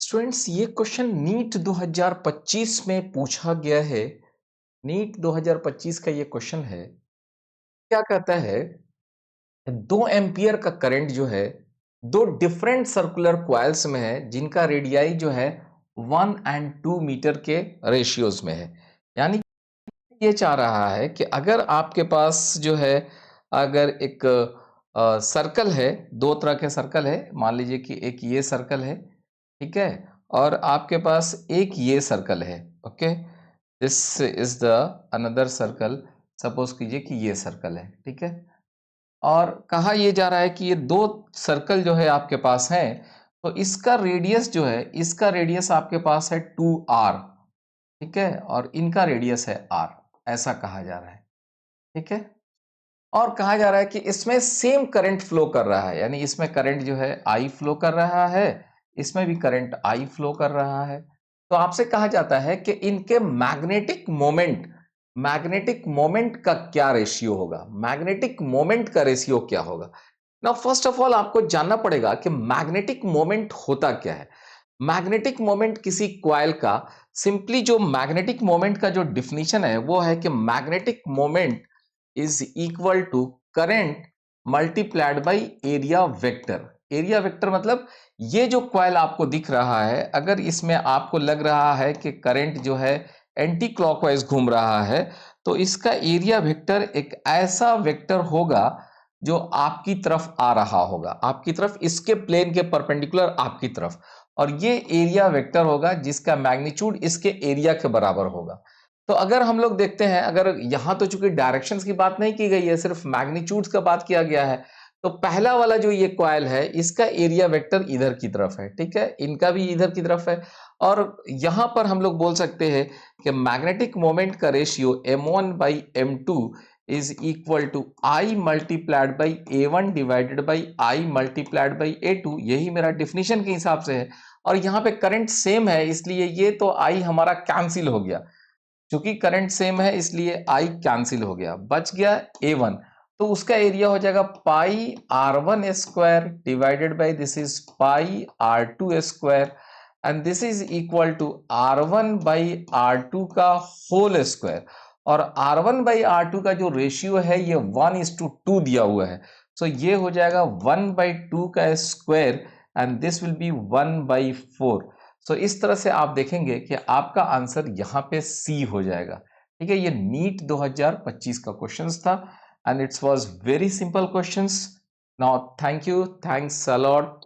Students, ये question NEET 2025 में पूछा गया है। नीट 2025 का ये क्वेश्चन है। क्या कहता है? 2 एम्पियर का करंट जो है, दो डिफरेंट सर्कुलर क्वाइल्स में है, जिनका रेडियाई जो है 1 और 2 मीटर के रेशियोज में है। यानी ये चाह रहा है कि अगर आपके पास जो है, अगर एक सर्कल है, दो तरह के सर्कल है। मान लीजिए कि एक ये सर्कल है, ठीक है, और आपके पास एक ये सर्कल है। Okay, this is the another circle. Suppose कीजिए कि ये सर्कल है, ठीक है। और कहा ये जा रहा है कि ये दो सर्कल जो है आपके पास है, तो इसका रेडियस जो है, इसका रेडियस आपके पास है 2r, ठीक है, और इनका रेडियस है r। ऐसा कहा जा रहा है, ठीक है। और कहा जा रहा है कि इसमें सेम करंट फ्लो कर रहा है, यानी इसमें करंट जो है I फ्लो कर रहा है, इसमें भी करंट I फ्लो कर रहा है। तो आपसे कहा जाता है कि इनके मैग्नेटिक मोमेंट का क्या रेशियो होगा, मैग्नेटिक मोमेंट का रेशियो क्या होगा। नाउ फर्स्ट ऑफ ऑल आपको जानना पड़ेगा कि मैग्नेटिक मोमेंट होता क्या है। मैग्नेटिक मोमेंट किसी क्वाइल का, सिंपली जो मैग्नेटिक मोमेंट का जो डिफिनीशन है वो है कि magnetic moment is equal to current multiplied by area vector. Area vector मतलब ये जो क्वाइल आपको दिख रहा है, अगर इसमें आपको लग रहा है कि करंट जो है एंटी क्लॉकवाइज घूम रहा है, तो इसका एरिया वेक्टर एक ऐसा वेक्टर होगा जो आपकी तरफ आ रहा होगा, आपकी तरफ, इसके प्लेन के परपेंडिकुलर आपकी तरफ। और ये एरिया वेक्टर होगा जिसका मैग्नीट्यूड इसके एरिया के बराबर होगा। तो अगर हम लोग देखते हैं, अगर यहां तो चूंकि डायरेक्शंस की बात नहीं की गई है, सिर्फ मैग्नीट्यूड्स का बात किया गया है, तो पहला वाला जो ये कॉइल है, इसका एरिया वेक्टर इधर की तरफ है, ठीक है, इनका भी इधर की तरफ है। और यहां पर हम लोग बोल सकते हैं कि मैग्नेटिक मोमेंट का ratio m1 by m2 is equal to I multiplied by a1 divided by I multiplied by a2। यही मेरा डिफिनीशन के हिसाब से है। और यहाँ पे करंट सेम है, इसलिए ये तो I हमारा कैंसिल हो गया। चूंकि करंट सेम है इसलिए I कैंसिल हो गया, बच गया A1। तो उसका एरिया हो जाएगा pi R1 square divided by this is pi R2 square, and this is equal to R1 by R2 का होल स्क्वायर। और R1 बाई R2 का जो रेशियो है ये 1:2 दिया हुआ है। सो ये हो जाएगा 1/2 का square, and this will be 1/4। सो इस तरह से आप देखेंगे कि आपका आंसर यहां पे सी हो जाएगा, ठीक है। ये नीट 2025 का क्वेश्चंस था, and it's was very simple questions. Now thank you, thanks a lot.